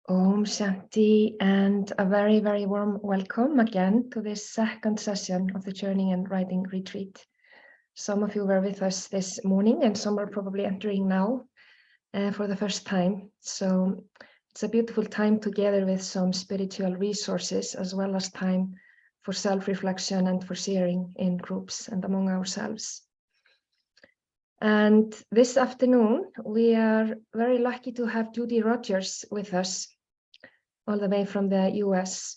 Om Shanti, and a very, very warm welcome again to this second session of the Churning and Writing Retreat. Some of you were with us this morning and some are probably entering now for the first time. So it's a beautiful time together with some spiritual resources as well as time for self-reflection and for sharing in groups and among ourselves. And this afternoon, we are very lucky to have Judy Rudgers with us, all the way from the US.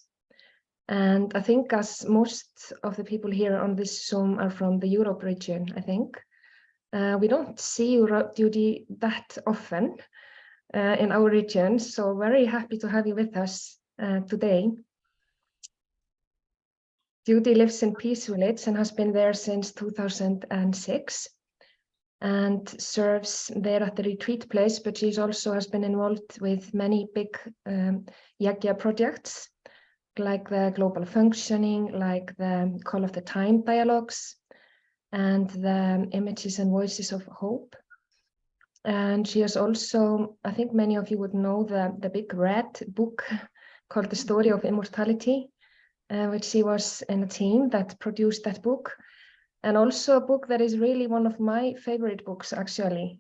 And I think as most of the people here on this Zoom are from the Europe region, I think. We don't see you, Judy, that often in our region. So very happy to have you with us today. Judy lives in Peace Village and has been there since 2006. And serves there at the retreat place, but she's also has been involved with many big Yagya projects, like the Global Functioning, like the Call of the Time dialogues, and the Images and Voices of Hope. And she has also, I think many of you would know the big red book called The Story of Immortality, which she was in a team that produced that book. And also a book that is really one of my favorite books, actually,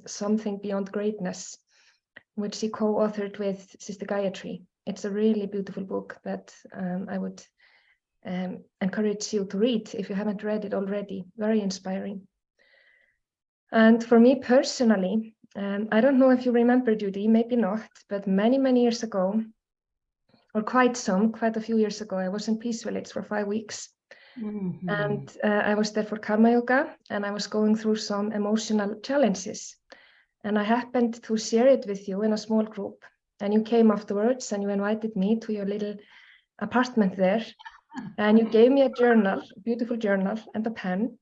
Something Beyond Greatness, which she co-authored with Sister Gayatri. It's a really beautiful book that I would encourage you to read if you haven't read it already. Very inspiring. And for me personally, I don't know if you remember, Judy, maybe not, but many, many years ago, or quite a few years ago, I was in Peace Village for 5 weeks. Mm-hmm. And I was there for karma yoga, and I was going through some emotional challenges. And I happened to share it with you in a small group. And you came afterwards and you invited me to your little apartment there. And you gave me a journal, a beautiful journal, and a pen.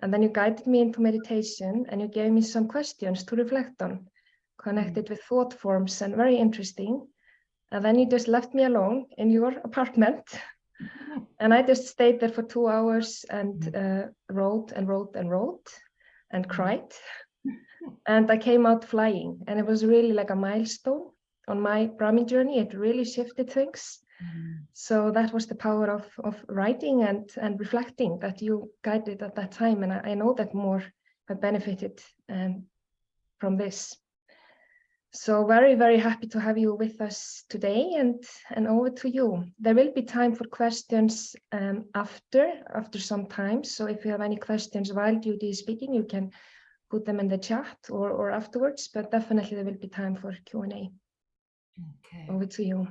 And then you guided me into meditation and you gave me some questions to reflect on, connected with thought forms, and very interesting. And then you just left me alone in your apartment. And I just stayed there for 2 hours and wrote and cried. And I came out flying. And it was really like a milestone on my Brahmi journey. It really shifted things. So that was the power of writing and reflecting that you guided at that time. And I know that more have benefited from this. So very, very happy to have you with us today, and over to you. There will be time for questions after some time. So if you have any questions while Judy is speaking, you can put them in the chat or afterwards, but definitely there will be time for Q&A. Okay. Over to you.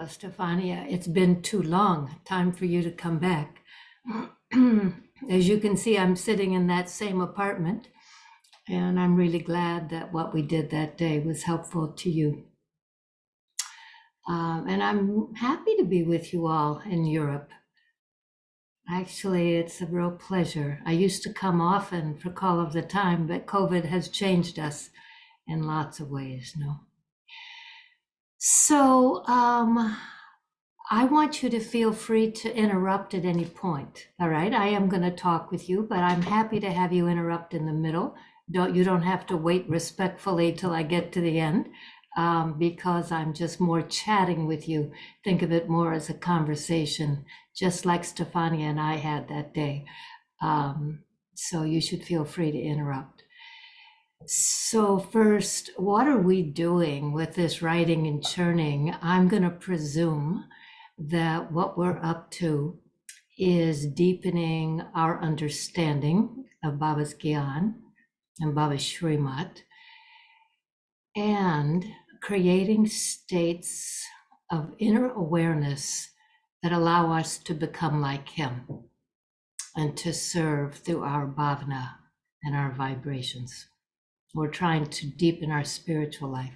Stefania, it's been too long. Time for you to come back. As you can see, I'm sitting in that same apartment. And I'm really glad that what we did that day was helpful to you. And I'm happy to be with you all in Europe. Actually, it's a real pleasure. I used to come often for Call of the Time, but COVID has changed us in lots of ways, no? So I want you to feel free to interrupt at any point, all right? I am going to talk with you, but I'm happy to have you interrupt in the middle. You don't have to wait respectfully till I get to the end, because I'm just more chatting with you. Think of it more as a conversation, just like Stefania and I had that day. So you should feel free to interrupt. So first, what are we doing with this writing and churning? I'm going to presume that what we're up to is deepening our understanding of Baba's Gyan and Baba's Shrimat, and creating states of inner awareness that allow us to become like him and to serve through our bhavana and our vibrations. We're trying to deepen our spiritual life.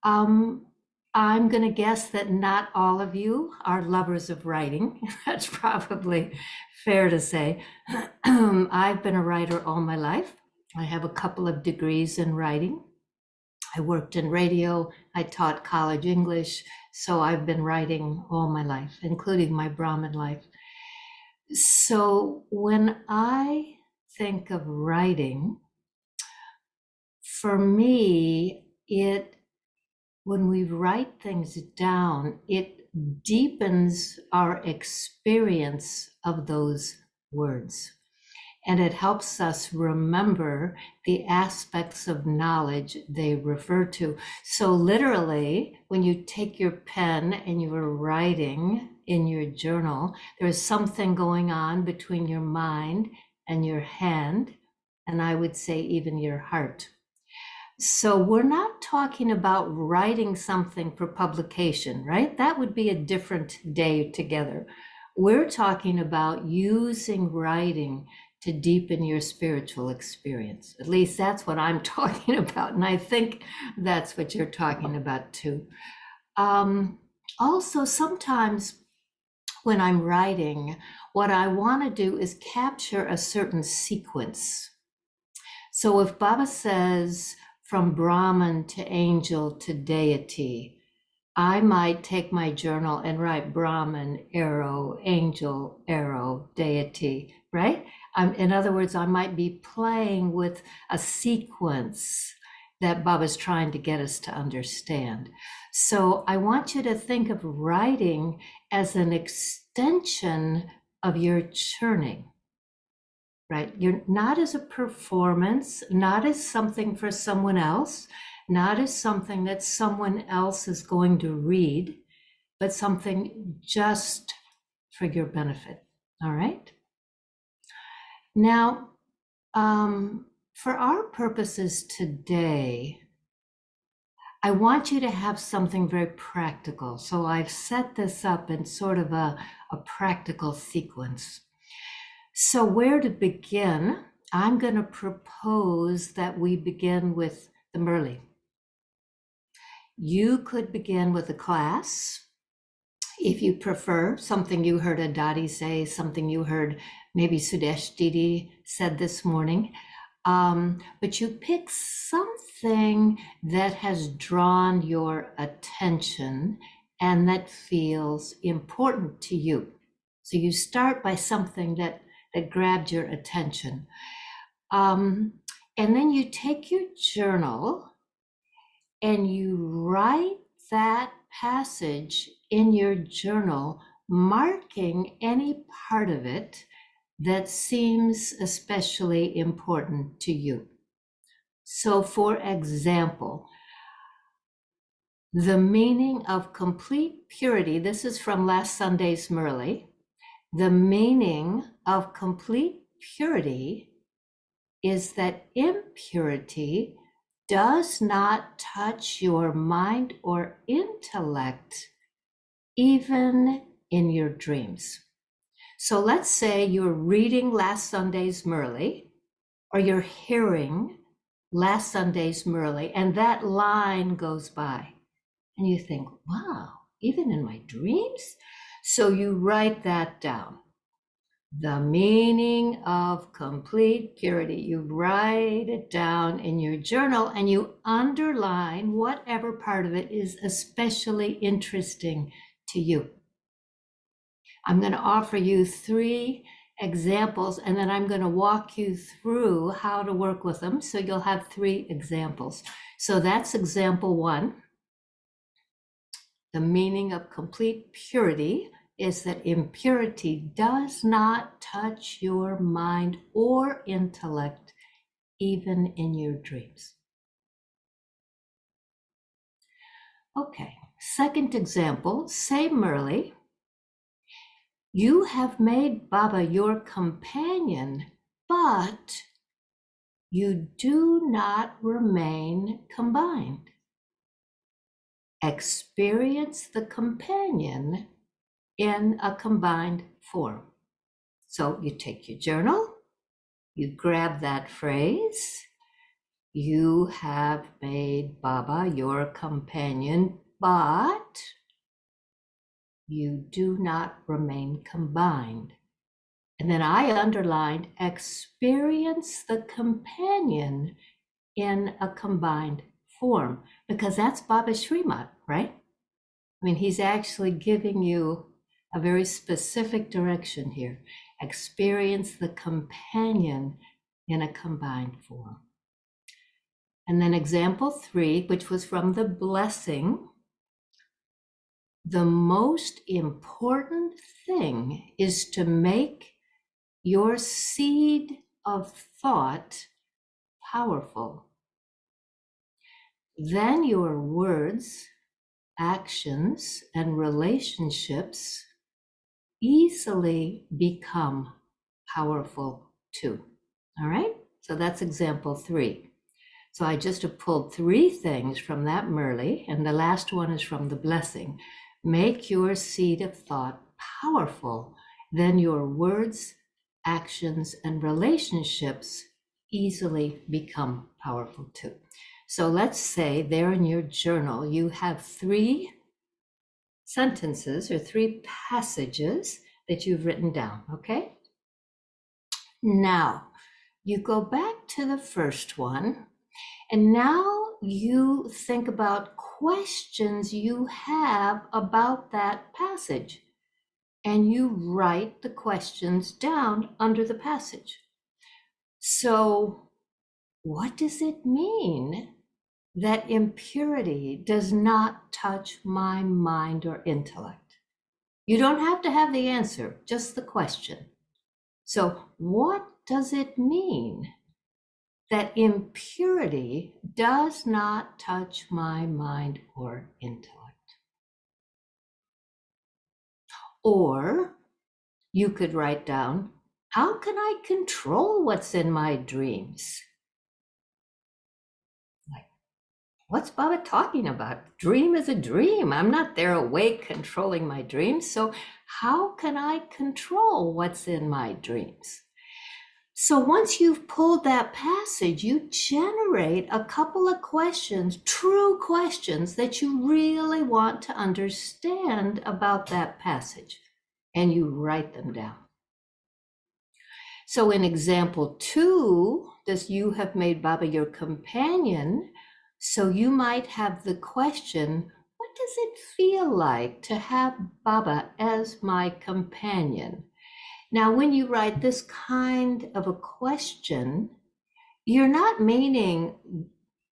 I'm going to guess that not all of you are lovers of writing. That's probably fair to say. I've been a writer all my life. I have a couple of degrees in writing. I worked in radio. I taught college English. So I've been writing all my life, including my Brahmin life. So when I think of writing, for me, it when we write things down, it deepens our experience of those words. And it helps us remember the aspects of knowledge they refer to. So literally, when you take your pen and you are writing in your journal, there's something going on between your mind and your hand, and I would say even your heart. So we're not talking about writing something for publication, right? That would be a different day together. We're talking about using writing to deepen your spiritual experience. At least that's what I'm talking about. And I think that's what you're talking about too. Also, sometimes when I'm writing, what I want to do is capture a certain sequence. So if Baba says, from Brahman to angel to deity, I might take my journal and write Brahman, arrow, angel, arrow, deity, right? In other words, I might be playing with a sequence that Baba's trying to get us to understand. So I want you to think of writing as an extension of your churning. Right? You're not as a performance, not as something for someone else, not as something that someone else is going to read, but something just for your benefit. All right? Now, for our purposes today, I want you to have something very practical. So I've set this up in sort of a practical sequence. So where to begin? I'm going to propose that we begin with the Murli. You could begin with a class, if you prefer, something you heard Adati say, something you heard maybe Sudesh Didi said this morning. But you pick something that has drawn your attention and that feels important to you. So you start by something that grabbed your attention. And then you take your journal and you write that passage in your journal, marking any part of it that seems especially important to you. So for example, the meaning of complete purity, this is from last Sunday's Murli. The meaning of complete purity is that impurity does not touch your mind or intellect, even in your dreams. So let's say you're reading last Sunday's Murli, or you're hearing last Sunday's Murli, and that line goes by, and you think, wow, even in my dreams? So you write that down. The meaning of complete purity. You write it down in your journal and you underline whatever part of it is especially interesting to you. I'm going to offer you 3 examples and then I'm going to walk you through how to work with them. So you'll have 3 examples. So that's example 1. The meaning of complete purity is that impurity does not touch your mind or intellect, even in your dreams. Okay, second example, say Murli, you have made Baba your companion, but you do not remain combined. Experience the companion in a combined form. So you take your journal, you grab that phrase, you have made Baba your companion, but you do not remain combined. And then I underlined, experience the companion in a combined form, because that's Baba Srimat, right? I mean, he's actually giving you a very specific direction here. Experience the companion in a combined form. And then example 3, which was from the blessing. The most important thing is to make your seed of thought powerful. Then your words, actions, and relationships easily become powerful too. All right, so that's example 3. So I just have pulled 3 things from that Merle, and the last one is from the blessing. Make your seed of thought powerful, then your words, actions, and relationships easily become powerful too. So let's say there in your journal, you have 3 sentences or 3 passages that you've written down, okay? Now, you go back to the first one, and now you think about questions you have about that passage, and you write the questions down under the passage. So, what does it mean that impurity does not touch my mind or intellect? You don't have to have the answer, just the question. So, what does it mean that impurity does not touch my mind or intellect? Or you could write down, how can I control what's in my dreams? Like, what's Baba talking about? Dream is a dream. I'm not there awake controlling my dreams. So how can I control what's in my dreams? So once you've pulled that passage, you generate a couple of questions, true questions that you really want to understand about that passage, and you write them down. So in example 2, this you have made Baba your companion. So you might have the question, what does it feel like to have Baba as my companion? Now, when you write this kind of a question, you're not meaning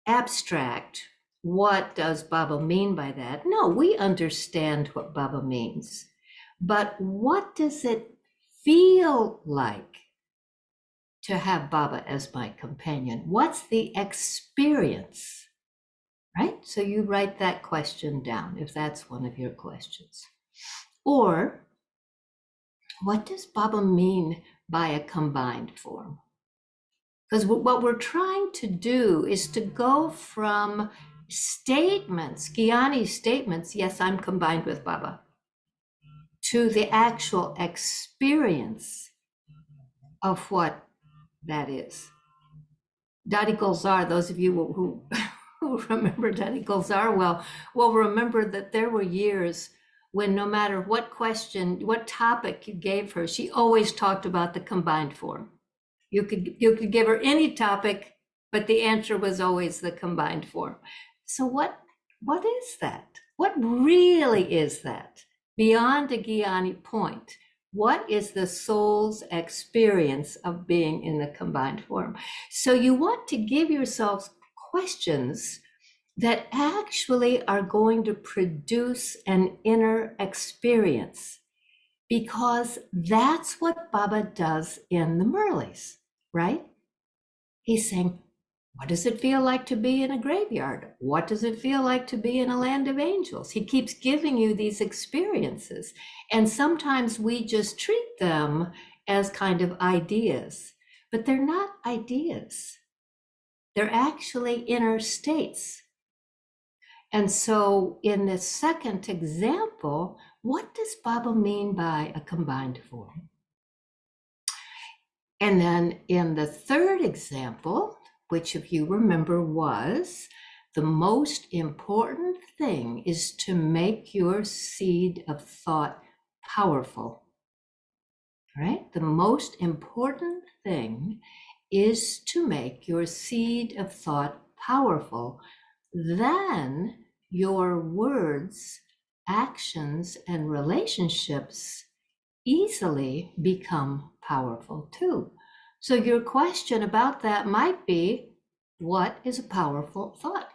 abstract. What does Baba mean by that? No, we understand what Baba means. But what does it feel like to have Baba as my companion? What's the experience? Right? So you write that question down if that's one of your questions. Or, what does Baba mean by a combined form? Because what we're trying to do is to go from statements, Gyani statements, yes, I'm combined with Baba, to the actual experience of what that is. Dadi Gulzar, those of you who remember Dadi Gulzar well, will remember that there were years when no matter what question, what topic you gave her, she always talked about the combined form. You could give her any topic, but the answer was always the combined form. So what is that? What really is that? Beyond a Gyani point, what is the soul's experience of being in the combined form? So you want to give yourselves questions that actually are going to produce an inner experience, because that's what Baba does in the Murlis, right? He's saying, what does it feel like to be in a graveyard? What does it feel like to be in a land of angels? He keeps giving you these experiences. And sometimes we just treat them as kind of ideas, but they're not ideas. They're actually inner states. And so in this second example, what does Baba mean by a combined form? And then in the third example, which if you remember was, the most important thing is to make your seed of thought powerful, right? The most important thing is to make your seed of thought powerful. Then your words, actions, and relationships easily become powerful too. So your question about that might be, What is a powerful thought?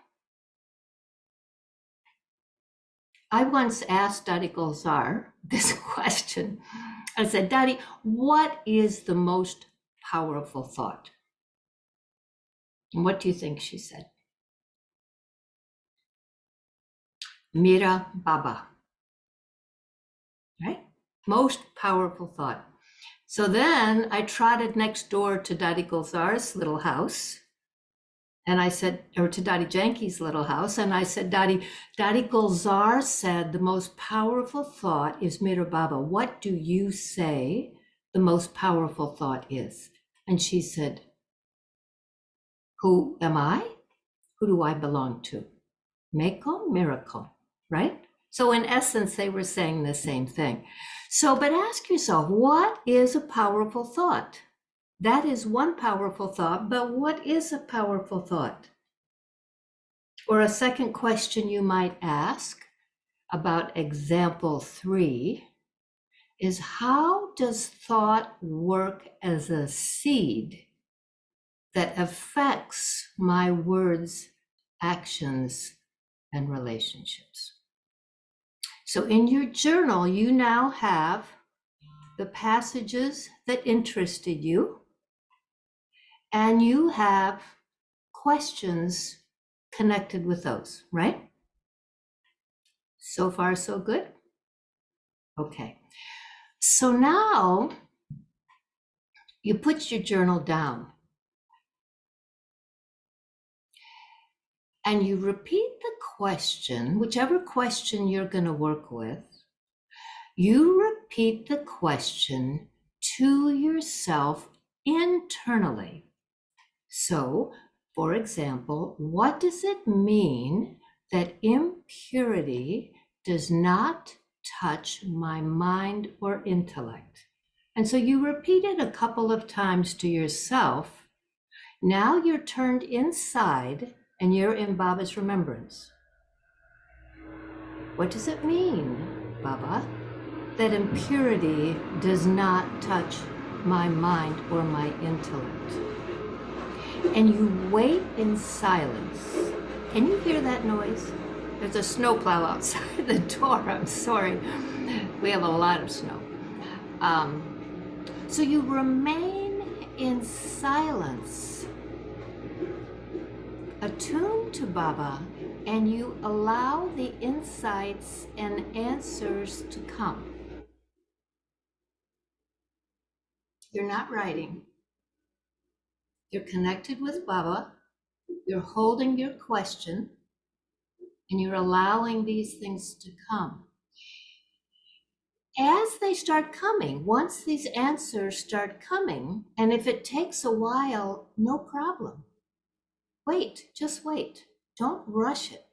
I once asked Daddy Golzar this question. I said, Daddy, what is the most powerful thought? And what do you think she said? Mira Baba, right? Most powerful thought. So then I trotted next door to Daddy Golzar's little house. And I said, or to Daddy Janki's little house. And I said, Daddy Golzar said the most powerful thought is Mira Baba. What do you say the most powerful thought is? And she said, who am I? Who do I belong to? Meko, miracle, right? So in essence, they were saying the same thing. So, but ask yourself, what is a powerful thought? That is one powerful thought, but what is a powerful thought? Or a second question you might ask about example 3 is, how does thought work as a seed that affects my words, actions, and relationships? So in your journal, you now have the passages that interested you, and you have questions connected with those, right? So far, so good? Okay. So now you put your journal down and you repeat the question, whichever question you're going to work with, you repeat the question to yourself internally. So, for example, what does it mean that impurity does not touch my mind or intellect? And so you repeat it a couple of times to yourself. Now you're turned inside and you're in Baba's remembrance. What does it mean, Baba, that impurity does not touch my mind or my intellect? And you wait in silence. Can you hear that noise? There's a snowplow outside the door. I'm sorry. We have a lot of snow. So you remain in silence, attuned to Baba, and you allow the insights and answers to come. You're not writing. You're connected with Baba. You're holding your question, and you're allowing these things to come. As they start coming, once these answers start coming, and if it takes a while, no problem. Wait, just wait. Don't rush it.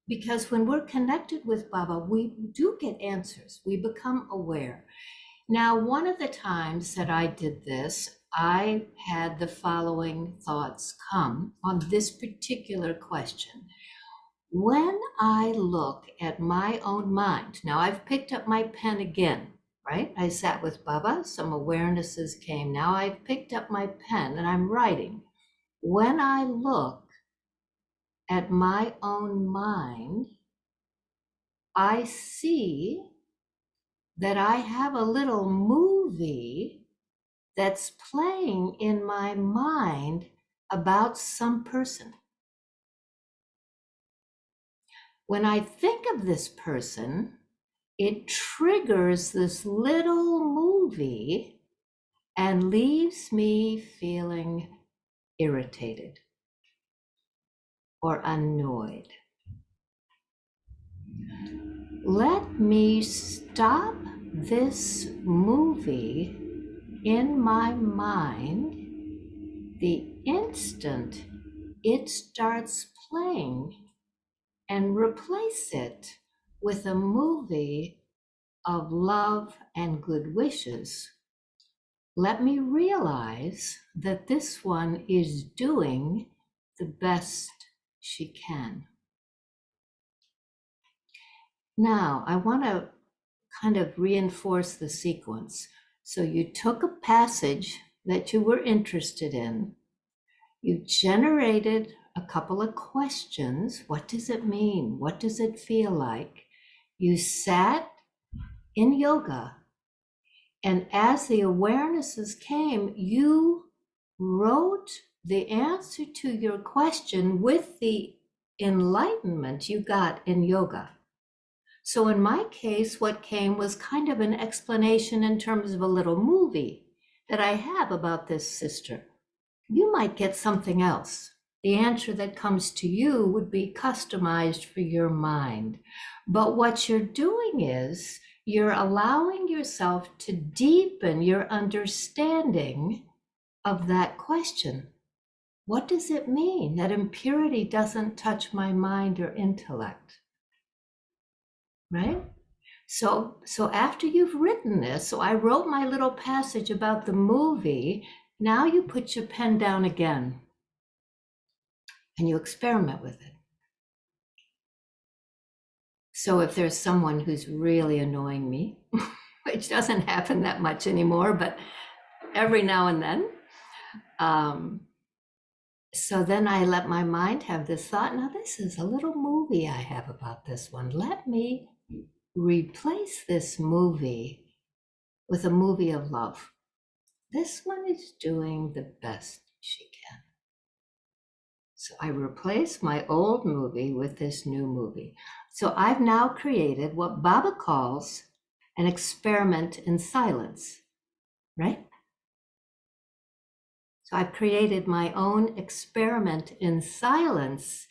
Because when we're connected with Baba, we do get answers. We become aware. Now, one of the times that I did this, I had the following thoughts come on this particular question. When I look at my own mind, now I've picked up my pen again, right? I sat with Baba, some awarenesses came. Now I've picked up my pen and I'm writing. When I look at my own mind, I see that I have a little movie that's playing in my mind about some person. When I think of this person, it triggers this little movie and leaves me feeling irritated or annoyed. Let me stop this movie in my mind the instant it starts playing and replace it with a movie of love and good wishes. Let me realize that this one is doing the best she can. Now, I want to kind of reinforce the sequence. So you took a passage that you were interested in. You generated a couple of questions. What does it mean? What does it feel like? You sat in yoga, and as the awarenesses came, you wrote the answer to your question with the enlightenment you got in yoga. So in my case, what came was kind of an explanation in terms of a little movie that I have about this sister. You might get something else. The answer that comes to you would be customized for your mind. But what you're doing is you're allowing yourself to deepen your understanding of that question. What does it mean that impurity doesn't touch my mind or intellect? Right? So after you've written this, so I wrote my little passage about the movie. Now you put your pen down again and you experiment with it. So if there's someone who's really annoying me, which doesn't happen that much anymore, but every now and then, so then I let my mind have this thought, now this is a little movie I have about this one. Let me replace this movie with a movie of love. This one is doing the best she can. So I replace my old movie with this new movie. So I've now created what Baba calls an experiment in silence, right? So I've created my own experiment in silence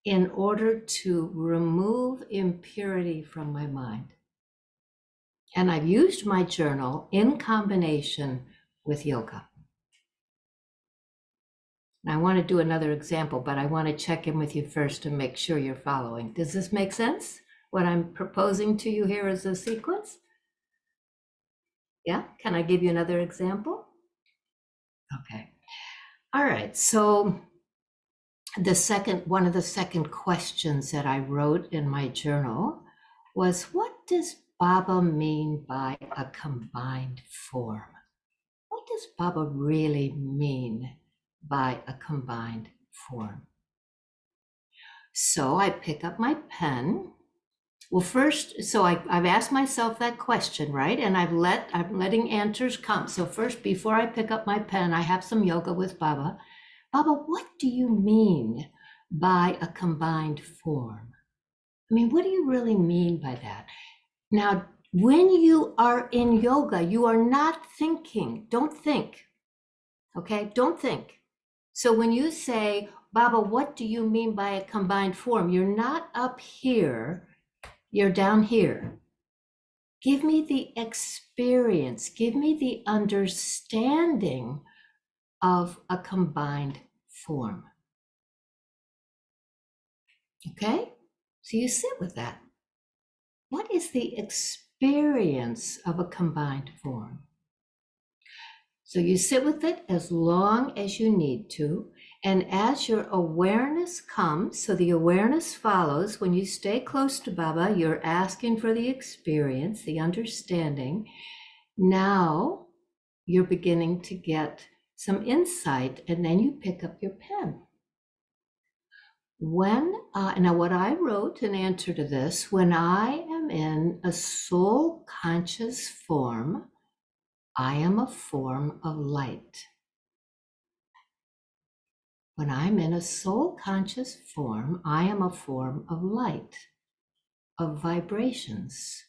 in order to remove impurity from my mind. And I've used my journal in combination with yoga. And I want to do another example, but I want to check in with you first to make sure you're following. Does this make sense? What I'm proposing to you here is a sequence? Yeah? Can I give you another example? Okay. All right. So one of the second questions that I wrote in my journal was, what does Baba mean by a combined form? What does Baba really mean by a combined form? So I pick up my pen. Well, first, so I've asked myself that question, right? And I'm letting answers come. So first, before I pick up my pen, I have some yoga with Baba. Baba, what do you mean by a combined form? I mean, what do you really mean by that? Now, when you are in yoga, you are not thinking. Don't think, okay? Don't think. So when you say, Baba, what do you mean by a combined form? You're not up here, you're down here. Give me the experience, give me the understanding of a combined form. Okay? So you sit with that. What is the experience of a combined form? So you sit with it as long as you need to. And as your awareness comes, so the awareness follows, when you stay close to Baba, you're asking for the experience, the understanding. Now you're beginning to get some insight, and then you pick up your pen. Now what I wrote in answer to this, when I am in a soul conscious form, I am a form of light. When I'm in a soul conscious form, I am a form of light, of vibrations.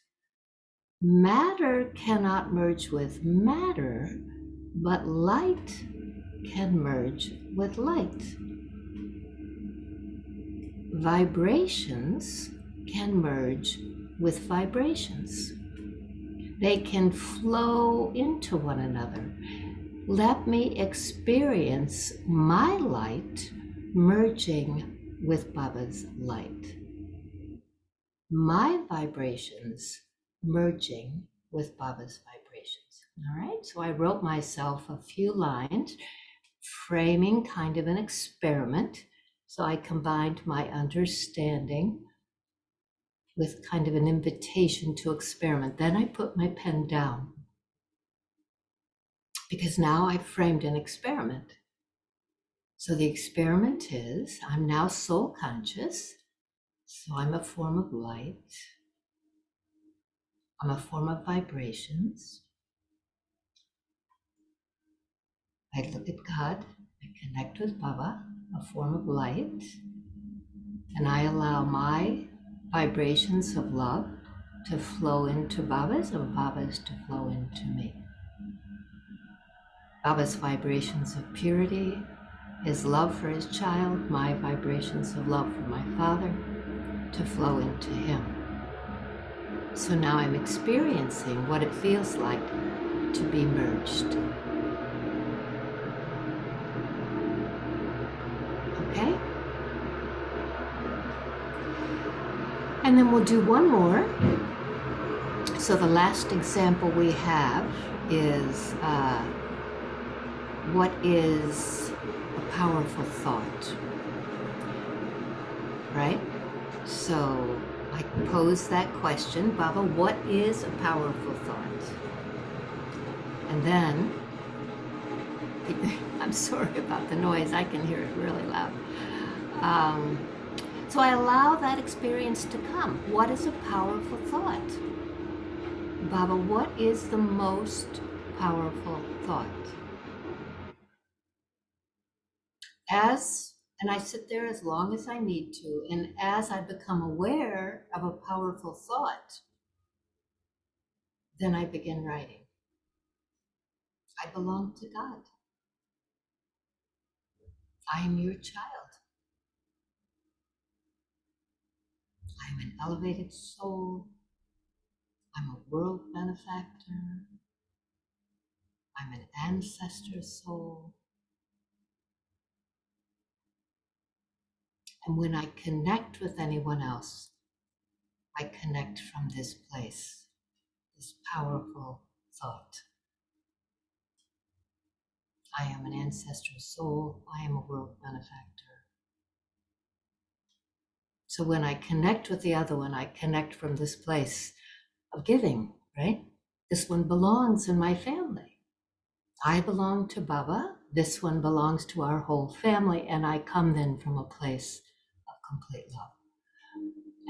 Matter cannot merge with matter, but light can merge with light. Vibrations can merge with vibrations. They can flow into one another. Let me experience my light merging with Baba's light. My vibrations merging with Baba's vibrations. All right, so I wrote myself a few lines, framing kind of an experiment. So I combined my understanding with kind of an invitation to experiment. Then I put my pen down, because now I've framed an experiment. So the experiment is, I'm now soul conscious, so I'm a form of light. I'm a form of vibrations. I look at God, I connect with Baba, a form of light, and I allow my vibrations of love to flow into Baba's and Baba's to flow into me. Baba's vibrations of purity, his love for his child, my vibrations of love for my father, to flow into him. So now I'm experiencing what it feels like to be merged. Okay? And then we'll do one more. So the last example we have is what is a powerful thought, right? So I pose that question, Baba, what is a powerful thought? And then, I'm sorry about the noise, I can hear it really loud. So I allow that experience to come. What is a powerful thought? Baba, what is the most powerful thought? And I sit there as long as I need to, and as I become aware of a powerful thought, then I begin writing. I belong to God. I am your child. I'm an elevated soul. I'm a world benefactor. I'm an ancestor soul. And when I connect with anyone else, I connect from this place, this powerful thought. I am an ancestral soul. I am a world benefactor. So when I connect with the other one, I connect from this place of giving, right? This one belongs in my family. I belong to Baba. This one belongs to our whole family. And I come then from a place of complete love.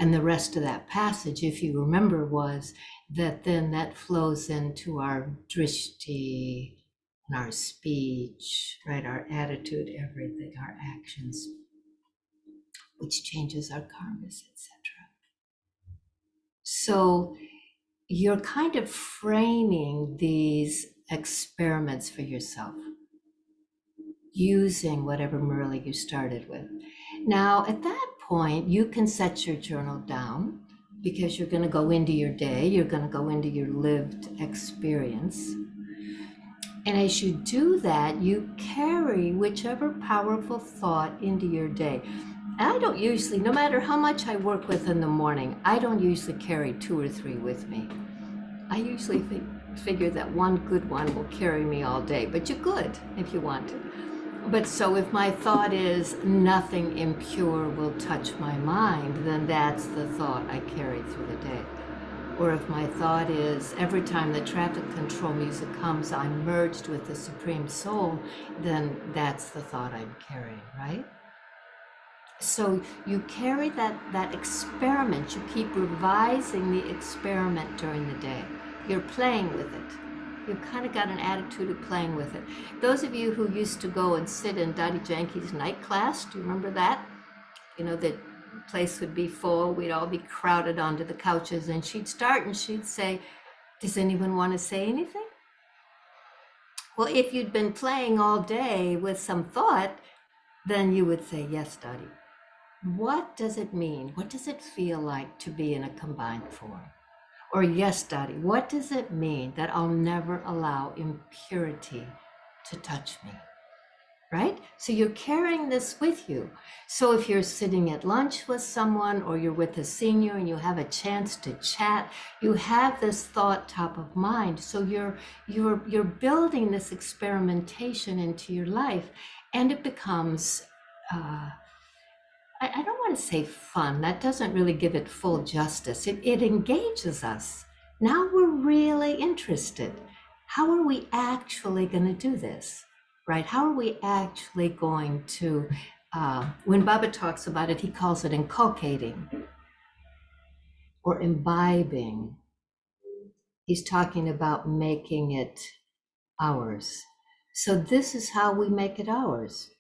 And the rest of that passage, if you remember, was that then that flows into our drishti and our speech, right? Our attitude, everything, our actions, which changes our karmas, etc. So you're kind of framing these experiments for yourself, using whatever Murli you started with. Now, at that point, you can set your journal down because you're going to go into your day, you're going to go into your lived experience. And as you do that, you carry whichever powerful thought into your day. And I don't usually, no matter how much I work with in the morning, I don't usually carry 2 or 3 with me. I usually figure that one good one will carry me all day, but you could if you want to. But so if my thought is nothing impure will touch my mind, then that's the thought I carry through the day. Or if my thought is every time the traffic control music comes, I'm merged with the Supreme Soul, then that's the thought I'm carrying, right? So you carry that experiment, you keep revising the experiment during the day. You're playing with it. You've kind of got an attitude of playing with it. Those of you who used to go and sit in Dottie Janke's night class, do you remember that? You know, the place would be full, we'd all be crowded onto the couches, and she'd start and she'd say, does anyone want to say anything? Well, if you'd been playing all day with some thought, then you would say, yes, Dottie. What does it mean? What does it feel like to be in a combined form? Or yes, Dottie, what does it mean that I'll never allow impurity to touch me? Right? So you're carrying this with you. So if you're sitting at lunch with someone or you're with a senior and you have a chance to chat, you have this thought top of mind. So you're building this experimentation into your life, and it becomes I don't want to say fun. That doesn't really give it full justice. It engages us. Now we're really interested. How are we actually going to do this? right? How are we actually going to, when Baba talks about it, he calls it inculcating or imbibing. He's talking about making it ours. So this is how we make it ours.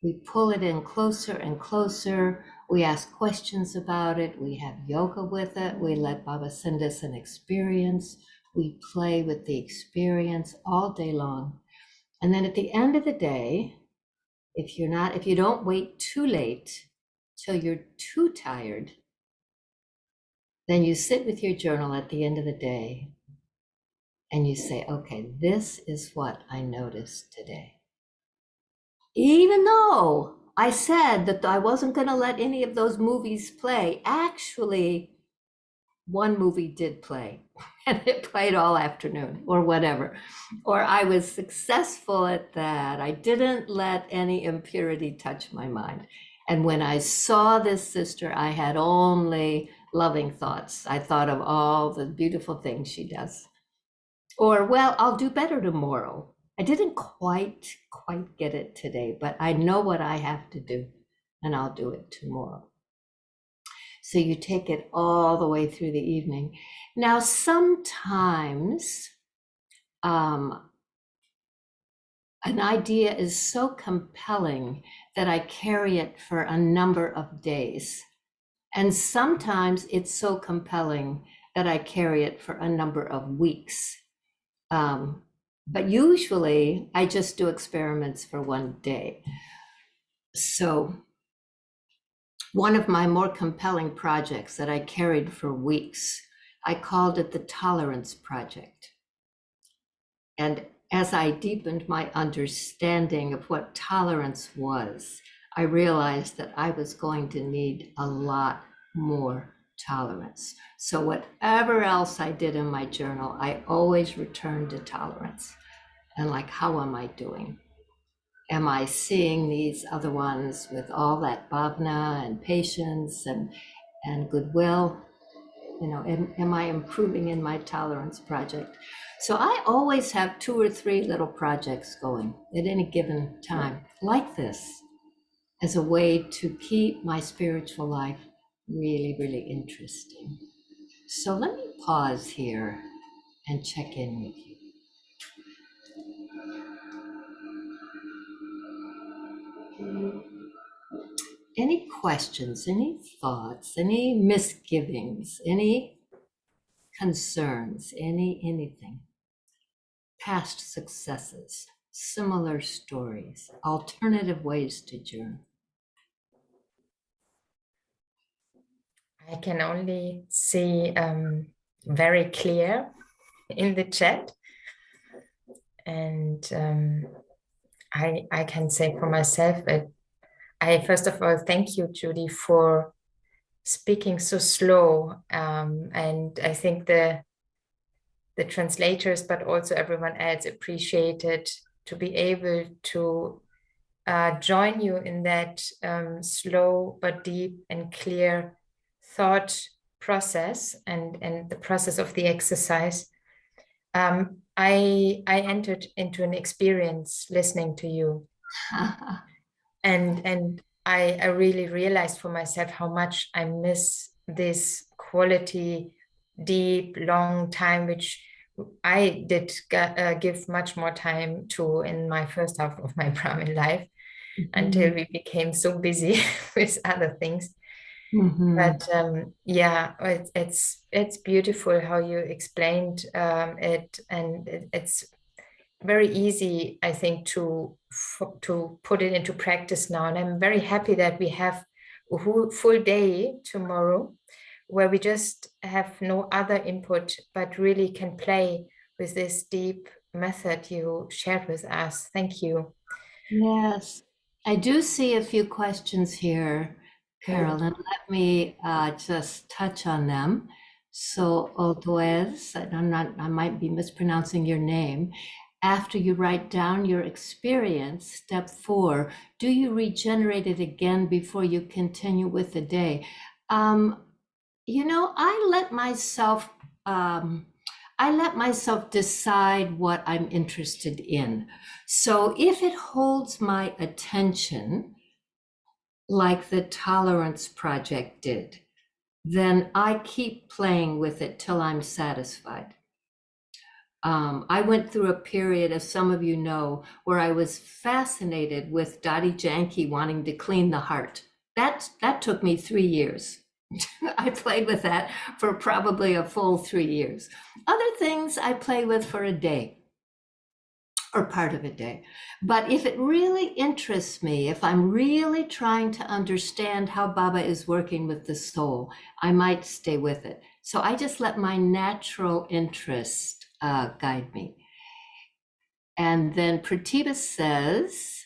We pull it in closer and closer. We ask questions about it. We have yoga with it. We let Baba send us an experience. We play with the experience all day long. And then at the end of the day, if you don't wait too late till you're too tired, then you sit with your journal at the end of the day and you say, okay, this is what I noticed today. Even though I said that I wasn't going to let any of those movies play, actually, one movie did play, and it played all afternoon or whatever. Or I was successful at that. I didn't let any impurity touch my mind. And when I saw this sister, I had only loving thoughts. I thought of all the beautiful things she does. Or, well, I'll do better tomorrow. I didn't quite get it today, but I know what I have to do, and I'll do it tomorrow. So you take it all the way through the evening. Now, sometimes an idea is so compelling that I carry it for a number of days. And sometimes it's so compelling that I carry it for a number of weeks. But usually I just do experiments for one day. So one of my more compelling projects that I carried for weeks, I called it the Tolerance Project. And as I deepened my understanding of what tolerance was, I realized that I was going to need a lot more tolerance. So whatever else I did in my journal, I always returned to tolerance. And like, how am I doing? Am I seeing these other ones with all that bhavna and patience and goodwill? You know, am I improving in my tolerance project? So I always have 2 or 3 little projects going at any given time, like this, as a way to keep my spiritual life really, really interesting. So let me pause here and check in with you. Any questions, any thoughts, any misgivings, any concerns, anything? Past successes, similar stories, alternative ways to journal. I can only see very clear in the chat. And I can say for myself, I first of all, thank you, Judy, for speaking so slow. And I think the translators, but also everyone else appreciated to be able to join you in that slow but deep and clear thought process and the process of the exercise. I entered into an experience listening to you, and I really realized for myself how much I miss this quality, deep, long time, which I did give much more time to in my first half of my Brahmin life, until we became so busy with other things. But yeah, it's beautiful how you explained it, and it's very easy, I think, to put it into practice now. And I'm very happy that we have a full day tomorrow, where we just have no other input, but really can play with this deep method you shared with us. Thank you. Yes, I do see a few questions here, Carol, and let me just touch on them. So, Otoez, I might be mispronouncing your name. After you write down your experience, step 4, do you regenerate it again before you continue with the day? You know, I let myself, I let myself decide what I'm interested in. So if it holds my attention, like the Tolerance Project did, then I keep playing with it till I'm satisfied. I went through a period, as some of you know, where I was fascinated with Dottie Janke wanting to clean the heart. That took me 3 years. I played with that for probably a full 3 years. Other things I play with for a day or part of a day. But if it really interests me, if I'm really trying to understand how Baba is working with the soul, I might stay with it. So I just let my natural interest guide me. And then Pratibha says,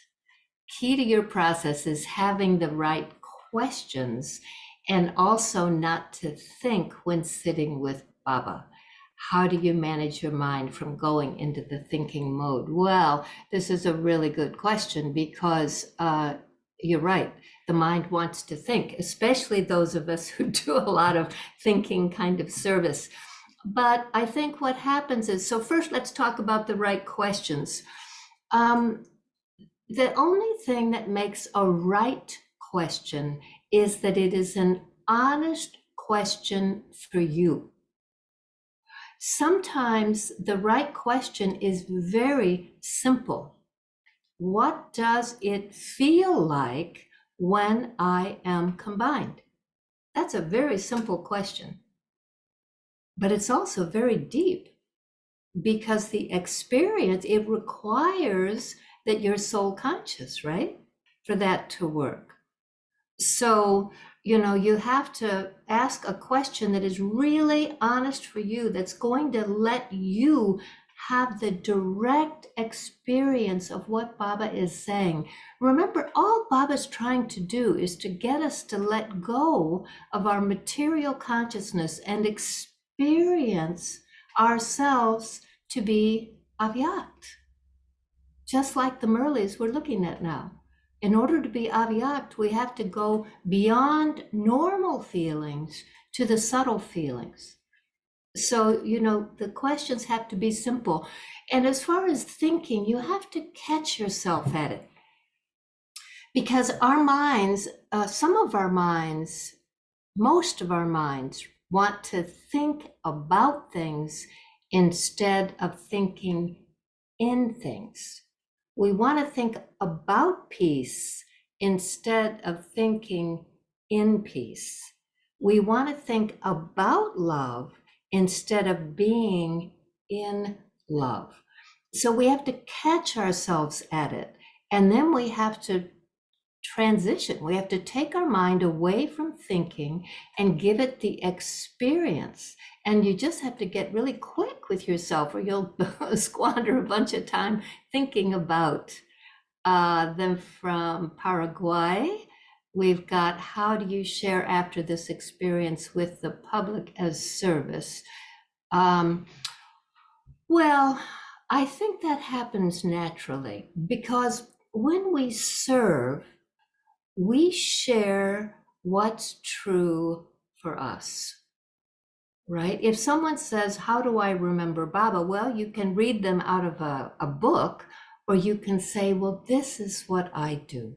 key to your process is having the right questions and also not to think when sitting with Baba. How do you manage your mind from going into the thinking mode? Well, this is a really good question because you're right. The mind wants to think, especially those of us who do a lot of thinking kind of service. But I think what happens is, so first let's talk about the right questions. The only thing that makes a right question is that it is an honest question for you. Sometimes the right question is very simple. What does it feel like when I am combined? That's a very simple question. But it's also very deep because the experience, it requires that you're soul conscious, right? For that to work. So, you have to ask a question that is really honest for you, that's going to let you have the direct experience of what Baba is saying. Remember, all Baba's trying to do is to get us to let go of our material consciousness and experience ourselves to be avyakt, just like the Murlis we're looking at now. In order to be avyakt, we have to go beyond normal feelings to the subtle feelings. So, the questions have to be simple. And as far as thinking, you have to catch yourself at it. Because our minds, some of our minds, most of our minds want to think about things instead of thinking in things. We want to think about peace instead of thinking in peace. We want to think about love instead of being in love. So we have to catch ourselves at it. And then we have to transition. We have to take our mind away from thinking and give it the experience. And you just have to get really quick with yourself or you'll squander a bunch of time thinking about them. From Paraguay, we've got, how do you share after this experience with the public as service? Well, I think that happens naturally because when we serve, we share what's true for us, right? If someone says, how do I remember Baba? Well, you can read them out of a book, or you can say, well, this is what I do.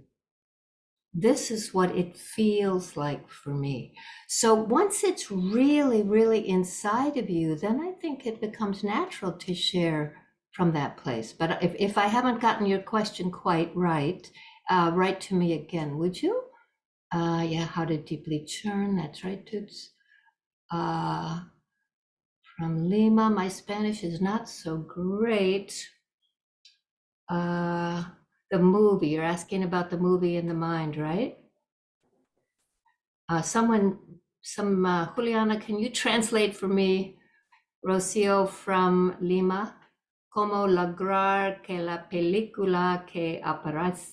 This is what it feels like for me. So once it's really, really inside of you, then I think it becomes natural to share from that place. But if I haven't gotten your question quite right, write to me again, would you? Yeah, how to deeply churn. That's right, Toots. From Lima, my Spanish is not so great. The movie, you're asking about the movie in the mind, right? Juliana, can you translate for me, Rocio from Lima? Como lograr que la película que aparece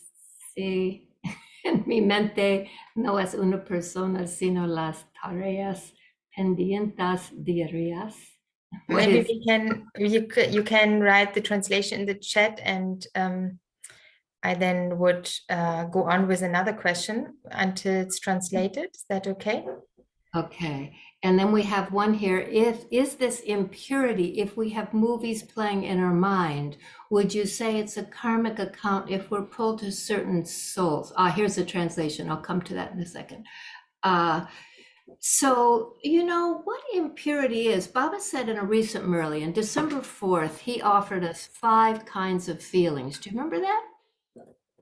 en mi mente no es una persona, sino las tareas pendientes diarias. Maybe you can write the translation in the chat, and I then would go on with another question until it's translated. Is that okay? Okay. And then we have one here, is this impurity, if we have movies playing in our mind, would you say it's a karmic account if we're pulled to certain souls? Here's a translation. I'll come to that in a second. So, you know, what impurity is, Baba said in a recent Murli, on December 4th, he offered us 5 kinds of feelings. Do you remember that?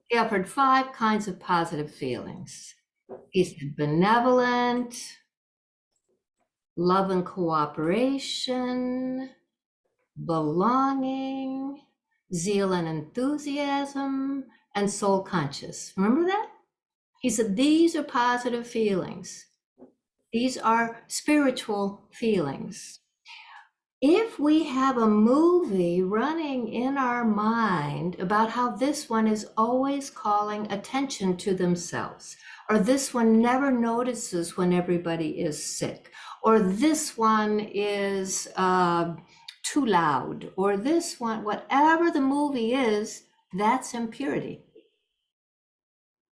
He offered 5 kinds of positive feelings. He said benevolent, love and cooperation, belonging, zeal and enthusiasm, and soul conscious. Remember that? He said, these are positive feelings. These are spiritual feelings. If we have a movie running in our mind about how this one is always calling attention to themselves, or this one never notices when everybody is sick, or this one is too loud, or this one, whatever the movie is, that's impurity.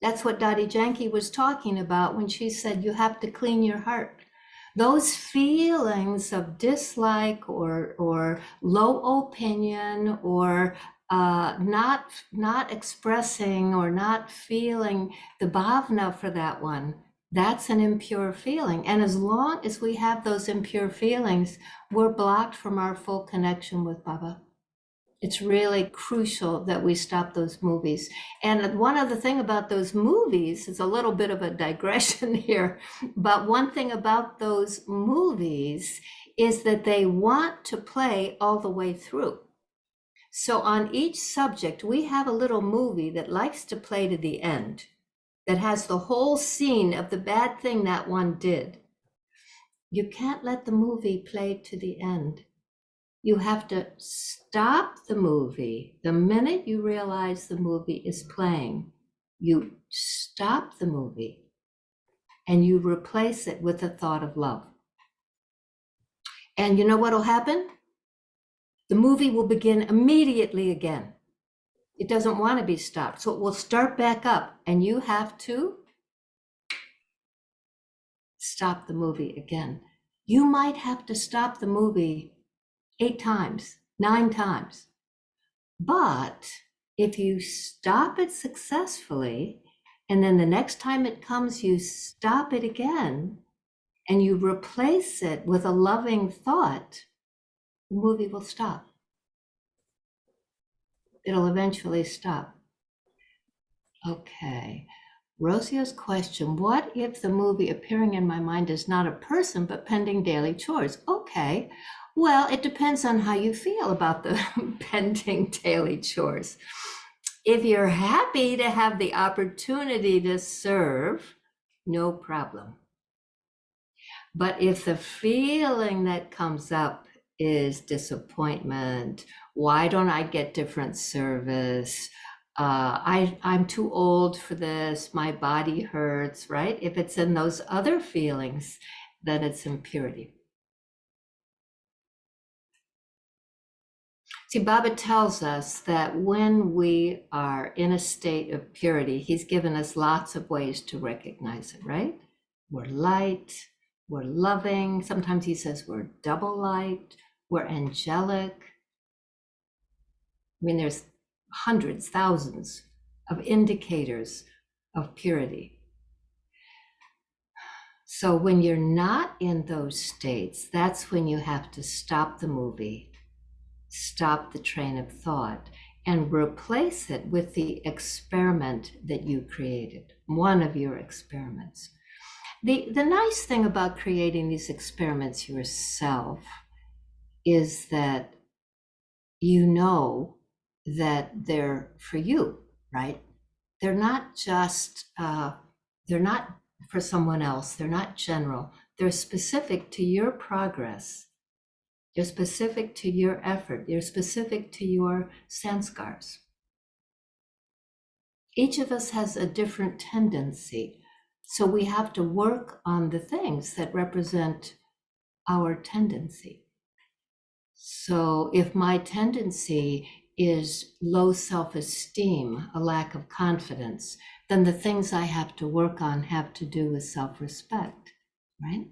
That's what Dadi Janki was talking about when she said you have to clean your heart. Those feelings of dislike or low opinion or not expressing or not feeling the bhavna for that one, that's an impure feeling. And as long as we have those impure feelings, we're blocked from our full connection with Baba. It's really crucial that we stop those movies. And one other thing about those movies is a little bit of a digression here, but one thing about those movies is that they want to play all the way through. So on each subject, we have a little movie that likes to play to the end, that has the whole scene of the bad thing that one did. You can't let the movie play to the end. You have to stop the movie. The minute you realize the movie is playing, you stop the movie and you replace it with a thought of love. And you know what will happen? The movie will begin immediately again. It doesn't want to be stopped. So it will start back up and you have to stop the movie again. You might have to stop the movie 8 times, 9 times. But if you stop it successfully, and then the next time it comes, you stop it again, and you replace it with a loving thought, the movie will stop. It'll eventually stop. Okay. Rosia's question, what if the movie appearing in my mind is not a person, but pending daily chores? Okay. Well, it depends on how you feel about the pending daily chores. If you're happy to have the opportunity to serve, no problem. But if the feeling that comes up is disappointment, why don't I get different service? I'm too old for this, my body hurts, right? If it's in those other feelings, then it's impurity. See, Baba tells us that when we are in a state of purity, he's given us lots of ways to recognize it, right? We're light, we're loving. Sometimes he says we're double light, we're angelic. I mean, there's hundreds, thousands of indicators of purity. So when you're not in those states, that's when you have to stop the movie, stop the train of thought, and replace it with the experiment that you created, one of your experiments. The nice thing about creating these experiments yourself is that you know that they're for you, right? They're not just, they're not for someone else. They're not general. They're specific to your progress. They're specific to your effort. They're specific to your sanskars. Each of us has a different tendency. So we have to work on the things that represent our tendency. So if my tendency is low self-esteem, a lack of confidence, then the things I have to work on have to do with self-respect, right?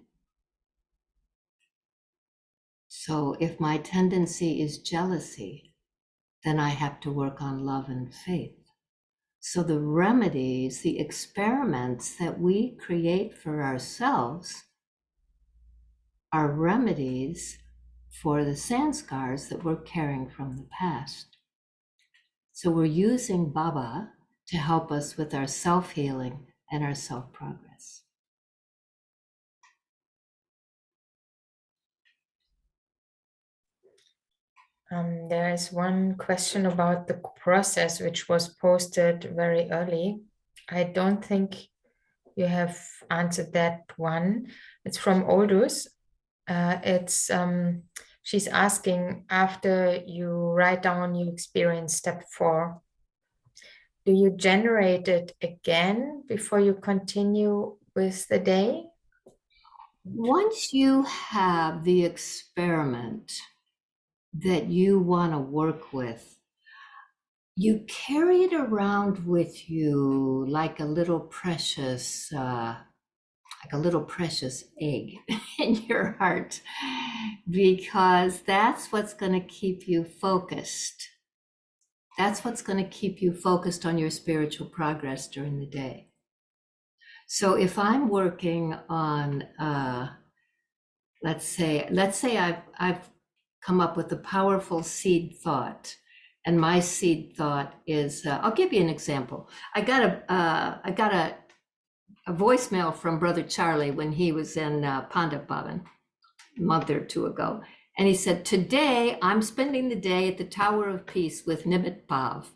So if my tendency is jealousy, then I have to work on love and faith. So the remedies, the experiments that we create for ourselves are remedies for the sanskars that we're carrying from the past. So we're using Baba to help us with our self-healing and our self-progress. There is one question about the process which was posted very early. I don't think you have answered that one. It's from Oldus. She's asking, after you write down your experience, step 4, do you generate it again before you continue with the day? Once you have the experiment that you want to work with, you carry it around with you like a little precious egg in your heart, because that's what's going to keep you focused. That's what's going to keep you focused on your spiritual progress during the day. So if I'm working on, let's say I've come up with a powerful seed thought, and my seed thought is, I'll give you an example. I got a voicemail from Brother Charlie when he was in Pandit Bhavan a month or two ago. And he said, today I'm spending the day at the Tower of Peace with Nimit Bhav.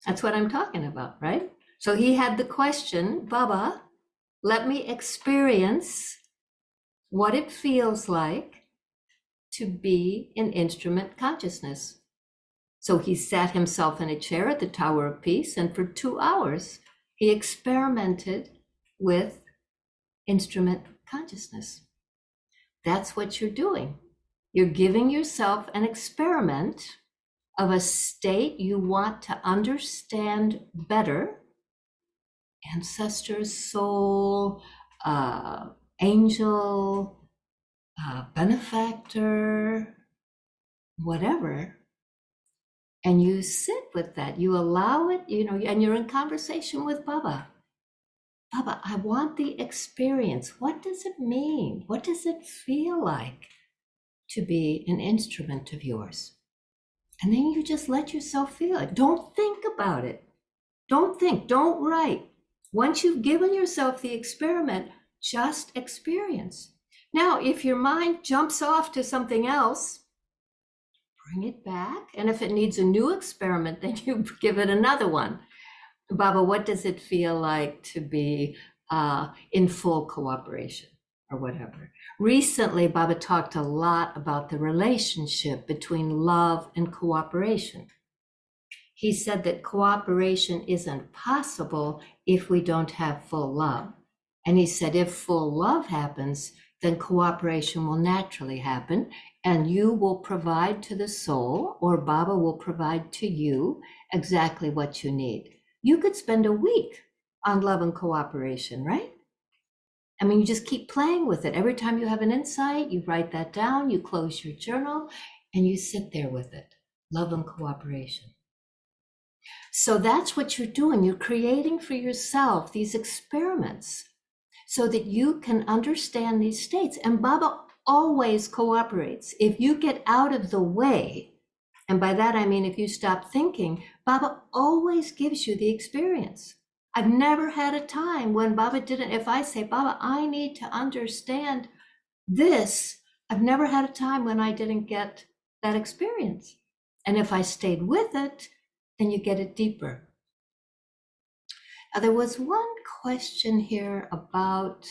That's what I'm talking about, right? So he had the question, Baba, let me experience what it feels like to be in instrument consciousness. So he sat himself in a chair at the Tower of Peace, and for 2 hours, he experimented with instrument consciousness. That's what you're doing. You're giving yourself an experiment of a state you want to understand better. Ancestors, soul, angel, benefactor, whatever. And you sit with that, you allow it, and you're in conversation with Baba. Baba, I want the experience. What does it mean? What does it feel like to be an instrument of yours? And then you just let yourself feel it. Don't think about it. Don't think, don't write. Once you've given yourself the experiment, just experience. Now, if your mind jumps off to something else, bring it back. And if it needs a new experiment, then you give it another one. Baba, what does it feel like to be in full cooperation or whatever? Recently, Baba talked a lot about the relationship between love and cooperation. He said that cooperation isn't possible if we don't have full love. And he said if full love happens, then cooperation will naturally happen, and you will provide to the soul, or Baba will provide to you exactly what you need. You could spend a week on love and cooperation, right? I mean, you just keep playing with it. Every time you have an insight, you write that down, you close your journal, and you sit there with it. Love and cooperation. So that's what you're doing. You're creating for yourself these experiments so that you can understand these states. And Baba always cooperates. If you get out of the way, and by that I mean if you stop thinking, Baba always gives you the experience. I've never had a time when Baba didn't. If I say, Baba, I need to understand this, I've never had a time when I didn't get that experience. And if I stayed with it, then you get it deeper. Now, there was one question here about,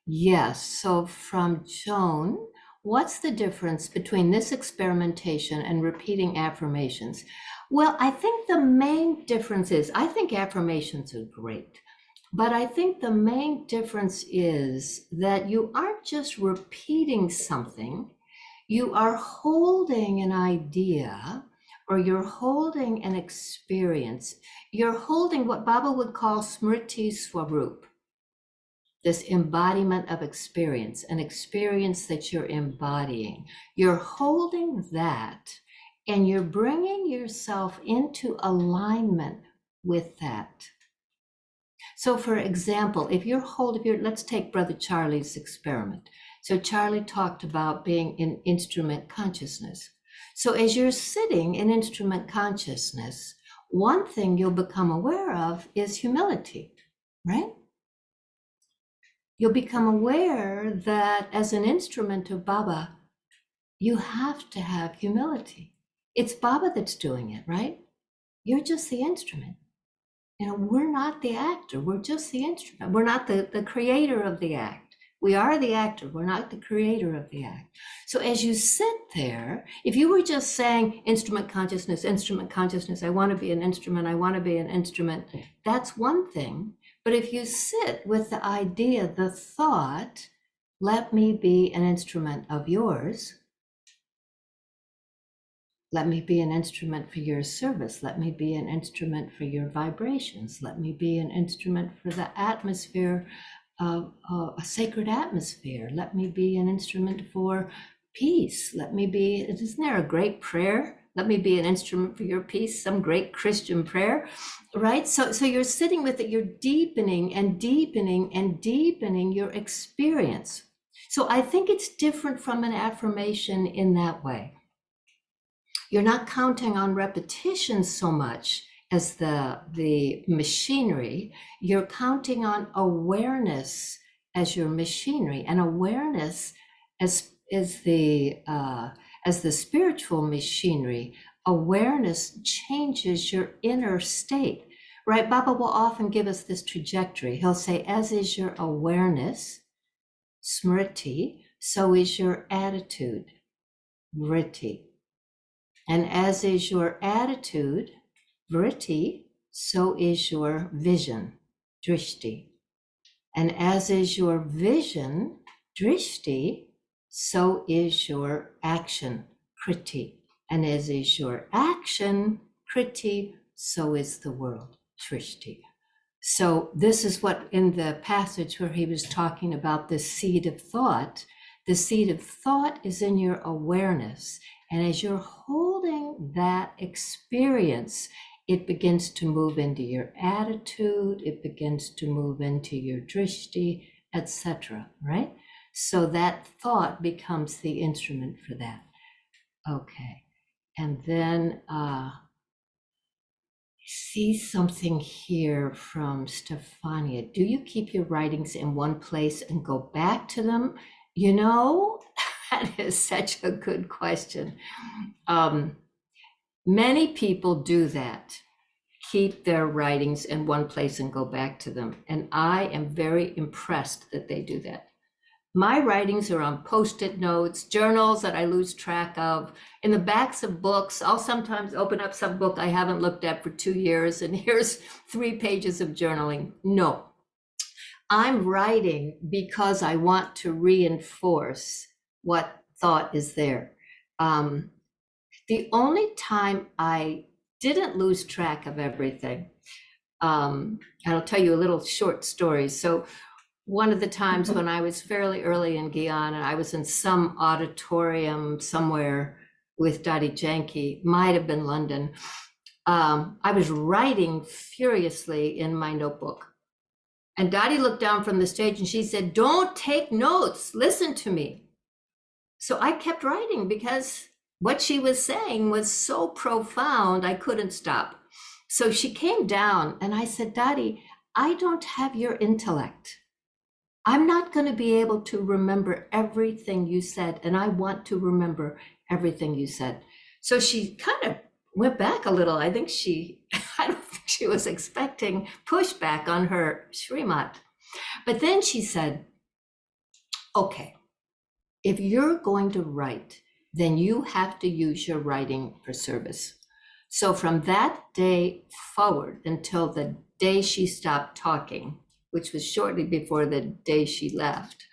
yes, so from Joan, what's the difference between this experimentation and repeating affirmations? Well, I think the main difference is, I think affirmations are great, but I think the main difference is that you aren't just repeating something, you are holding an idea, or you're holding an experience. You're holding what Baba would call Smriti Swarup. this embodiment of experience, an experience that you're embodying. You're holding that and you're bringing yourself into alignment with that. So for example, if let's take Brother Charlie's experiment. So Charlie talked about being in instrument consciousness. So as you're sitting in instrument consciousness, one thing you'll become aware of is humility, right? You'll become aware that as an instrument of Baba, you have to have humility. It's Baba that's doing it, right? You're just the instrument. You know, we're not the actor, we're just the instrument. We're not the creator of the act. We are the actor, we're not the creator of the act. So as you sit there, if you were just saying instrument consciousness, I want to be an instrument, I want to be an instrument, that's one thing. But if you sit with the idea, the thought, let me be an instrument of yours, let me be an instrument for your service. Let me be an instrument for your vibrations. Let me be an instrument for the atmosphere, a sacred atmosphere. Let me be an instrument for peace. Isn't there a great prayer? Let me be an instrument for your peace, some great Christian prayer, right? So you're sitting with it, you're deepening and deepening and deepening your experience. So I think it's different from an affirmation in that way. You're not counting on repetition so much as the machinery. You're counting on awareness as your machinery, and awareness as the spiritual machinery. Awareness changes your inner state, right? Baba will often give us this trajectory. He'll say, as is your awareness, smriti, so is your attitude, vritti. And as is your attitude, vritti, so is your vision, drishti. And as is your vision, drishti, so is your action, kriti. And as is your action, kriti, so is the world, shrishti. So this is what in the passage where he was talking about the seed of thought is in your awareness. And as you're holding that experience, it begins to move into your attitude, it begins to move into your drishti, etc., right? So that thought becomes the instrument for that. Okay. And then see something here from Stefania. Do you keep your writings in one place and go back to them? You know, that is such a good question. Many people do that, keep their writings in one place and go back to them. And I am very impressed that they do that. My writings are on Post-it notes, journals that I lose track of, in the backs of books. I'll sometimes open up some book I haven't looked at for 2 years, and here's 3 pages of journaling. No, I'm writing because I want to reinforce what thought is there. The only time I didn't lose track of everything, and I'll tell you a little short story. So one of the times when I was fairly early in Guyana, I was in some auditorium somewhere with Dadi Janki, might have been London. I was writing furiously in my notebook. And Dadi looked down from the stage and she said, "Don't take notes, listen to me." So I kept writing because what she was saying was so profound, I couldn't stop. So she came down and I said, "Dadi, I don't have your intellect. I'm not going to be able to remember everything you said, and I want to remember everything you said." So she kind of went back a little. I don't think she was expecting pushback on her Srimat. But then she said, "Okay, if you're going to write, then you have to use your writing for service." So from that day forward until the day she stopped talking, which was shortly before the day she left,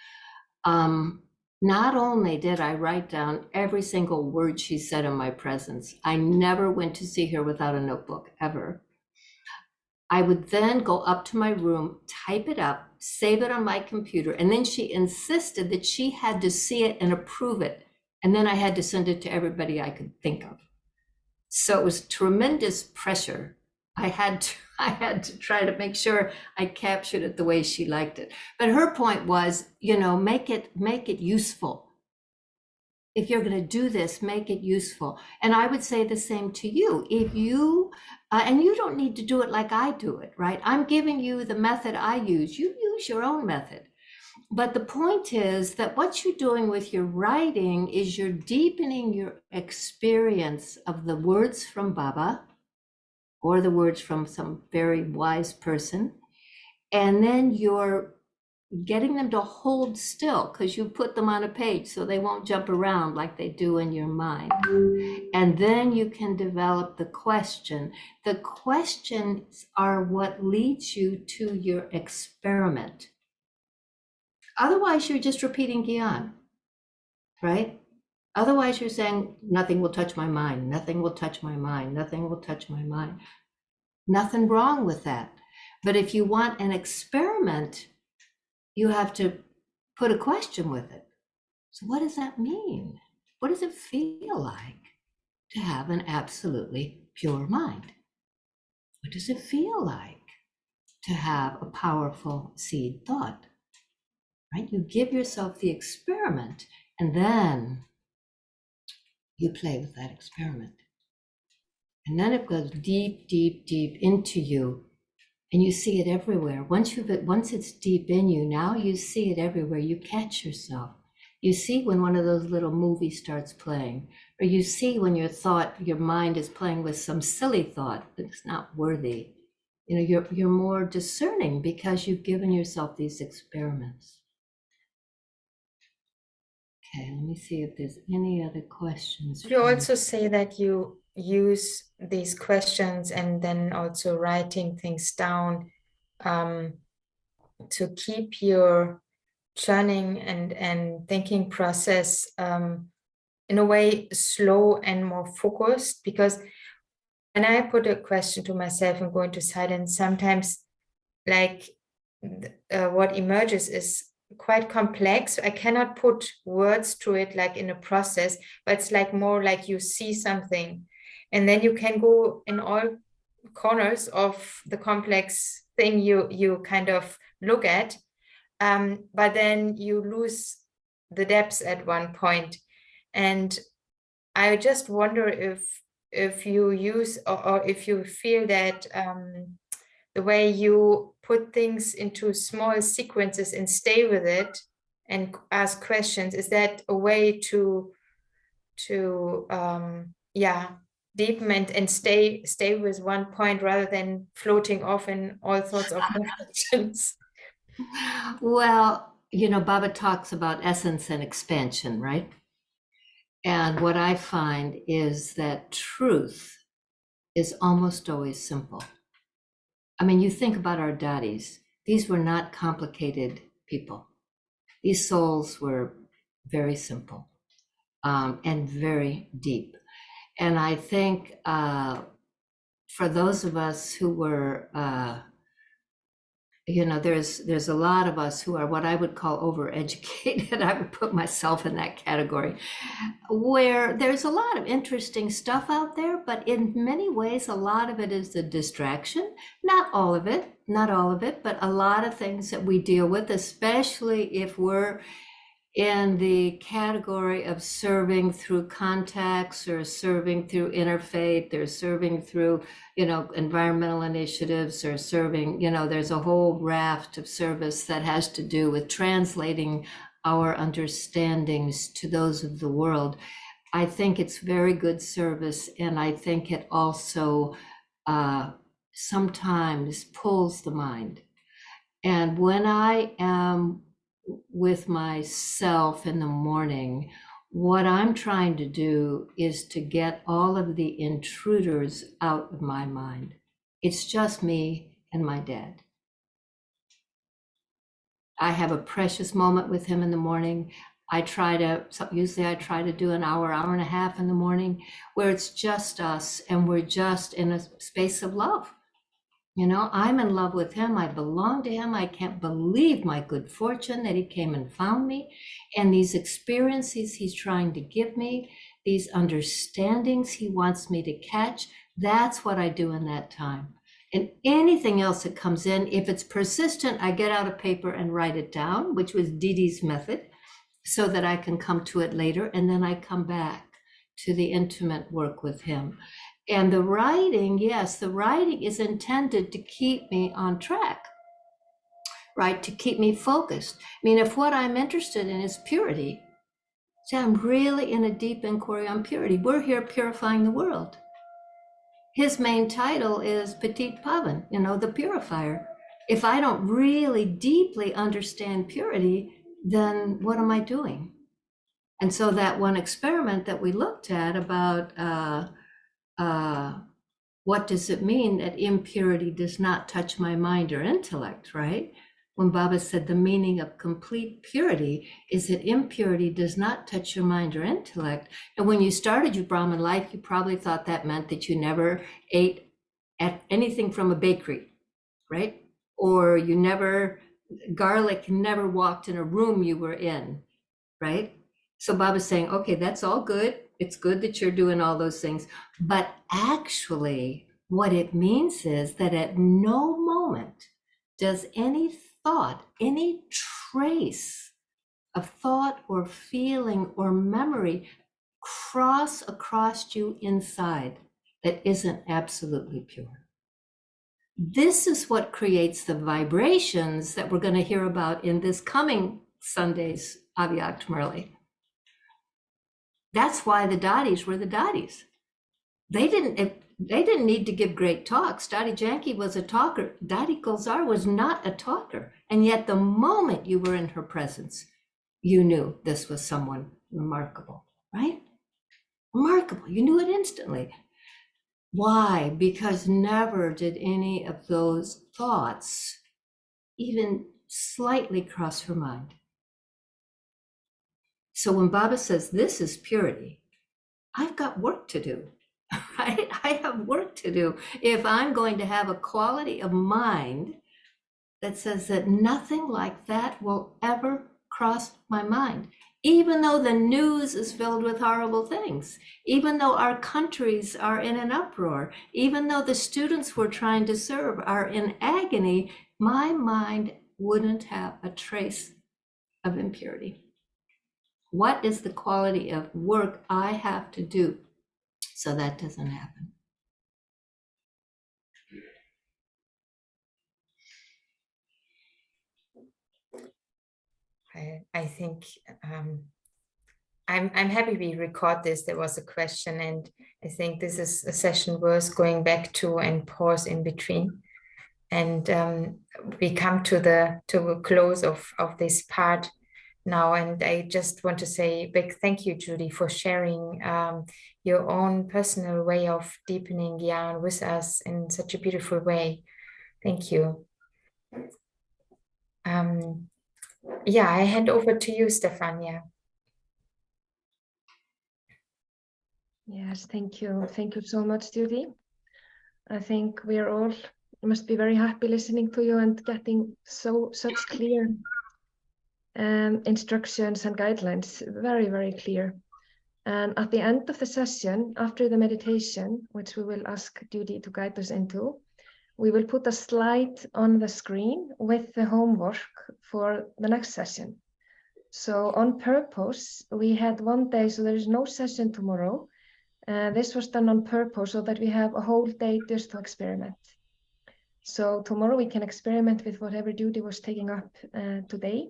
not only did I write down every single word she said in my presence, I never went to see her without a notebook, ever. I would then go up to my room, type it up, save it on my computer. And then she insisted that she had to see it and approve it. And then I had to send it to everybody I could think of. So it was tremendous pressure. I had to try to make sure I captured it the way she liked it. But her point was, make it useful. If you're going to do this, make it useful. And I would say the same to you. If you, and you don't need to do it like I do it, right? I'm giving you the method I use. You use your own method. But the point is that what you're doing with your writing is you're deepening your experience of the words from Baba or the words from some very wise person. And then you're getting them to hold still because you put them on a page so they won't jump around like they do in your mind. And then you can develop the question. The questions are what leads you to your experiment. Otherwise, you're just repeating Gyan, right? Otherwise, you're saying, nothing will touch my mind, nothing will touch my mind, nothing will touch my mind. Nothing wrong with that. But if you want an experiment, you have to put a question with it. So what does that mean? What does it feel like to have an absolutely pure mind? What does it feel like to have a powerful seed thought? Right? You give yourself the experiment and then you play with that experiment. And then it goes deep, deep, deep into you. And you see it everywhere. Once it's deep in you, now you see it everywhere. You catch yourself. You see when one of those little movies starts playing, or you see when your mind is playing with some silly thought that's not worthy. You're more discerning because you've given yourself these experiments. Okay, let me see if there's any other questions. You also say that you use these questions and then also writing things down to keep your churning and thinking process in a way slow and more focused, because when I put a question to myself and go into silence, sometimes like what emerges is quite complex. I cannot put words to it like in a process, but it's like more like you see something and then you can go in all corners of the complex thing you kind of look at, but then you lose the depths at one point. And I just wonder if you use or if you feel that the way you put things into small sequences and stay with it and ask questions, is that a way to deepen and stay with one point rather than floating off in all sorts of directions? Well, Baba talks about essence and expansion, right? And what I find is that truth is almost always simple. I mean, you think about our daddies. These were not complicated people. These souls were very simple and very deep. And I think for those of us who were, there's a lot of us who are what I would call overeducated. I would put myself in that category, where there's a lot of interesting stuff out there, but in many ways, a lot of it is a distraction. Not all of it, but a lot of things that we deal with, especially if we're in the category of serving through contacts or serving through interfaith or serving through, environmental initiatives or serving, there's a whole raft of service that has to do with translating our understandings to those of the world. I think it's very good service. And I think it also sometimes pulls the mind. And when I am with myself in the morning, what I'm trying to do is to get all of the intruders out of my mind. It's just me and my dad. I have a precious moment with him in the morning. Usually I try to do an hour and a half in the morning where it's just us and we're just in a space of love. You know, I'm in love with him. I belong to him. I can't believe my good fortune that he came and found me. And these experiences he's trying to give me, these understandings he wants me to catch, that's what I do in that time. And anything else that comes in, if it's persistent, I get out a paper and write it down, which was Didi's method, so that I can come to it later. And then I come back to the intimate work with him. And the writing, yes, the writing is intended to keep me on track, right? To keep me focused. I mean, if what I'm interested in is purity, see, I'm really in a deep inquiry on purity. We're here purifying the world. His main title is Petit Pavan, you know, the purifier. If I don't really deeply understand purity, then what am I doing? And so that one experiment that we looked at about what does it mean that impurity does not touch my mind or intellect, right? When Baba said the meaning of complete purity is that impurity does not touch your mind or intellect. And when you started your Brahmin life, you probably thought that meant that you never ate at anything from a bakery, right? Or you never, garlic never walked in a room you were in, right? So Baba's saying, okay, that's all good. It's good that you're doing all those things. But actually, what it means is that at no moment does any thought, any trace of thought or feeling or memory cross across you inside that isn't absolutely pure. This is what creates the vibrations that we're going to hear about in this coming Sunday's Avyakt Murli. That's why the Dadis were the Dadis. They didn't need to give great talks. Dadi Janki was a talker. Dadi Gulzar was not a talker. And yet the moment you were in her presence, you knew this was someone remarkable, right? Remarkable. You knew it instantly. Why? Because never did any of those thoughts even slightly cross her mind. So when Baba says, this is purity, I've got work to do, right? I have work to do if I'm going to have a quality of mind that says that nothing like that will ever cross my mind. Even though the news is filled with horrible things, even though our countries are in an uproar, even though the students we're trying to serve are in agony, my mind wouldn't have a trace of impurity. What is the quality of work I have to do so that doesn't happen? I think I'm happy we record this. There was a question, and I think this is a session worth going back to and pause in between. And we come to the close of this part now, and I just want to say a big thank you, Judy, for sharing your own personal way of deepening Gyan with us in such a beautiful way. Thank you. Yeah, I hand over to you, Stefania. Yes, thank you. Thank you so much, Judy. I think we are all must be very happy listening to you and getting such clear instructions and guidelines, very, very clear. And at the end of the session, after the meditation, which we will ask Judy to guide us into, we will put a slide on the screen with the homework for the next session. So on purpose, we had one day, so there is no session tomorrow. This was done on purpose so that we have a whole day just to experiment. So tomorrow we can experiment with whatever Judy was taking up today.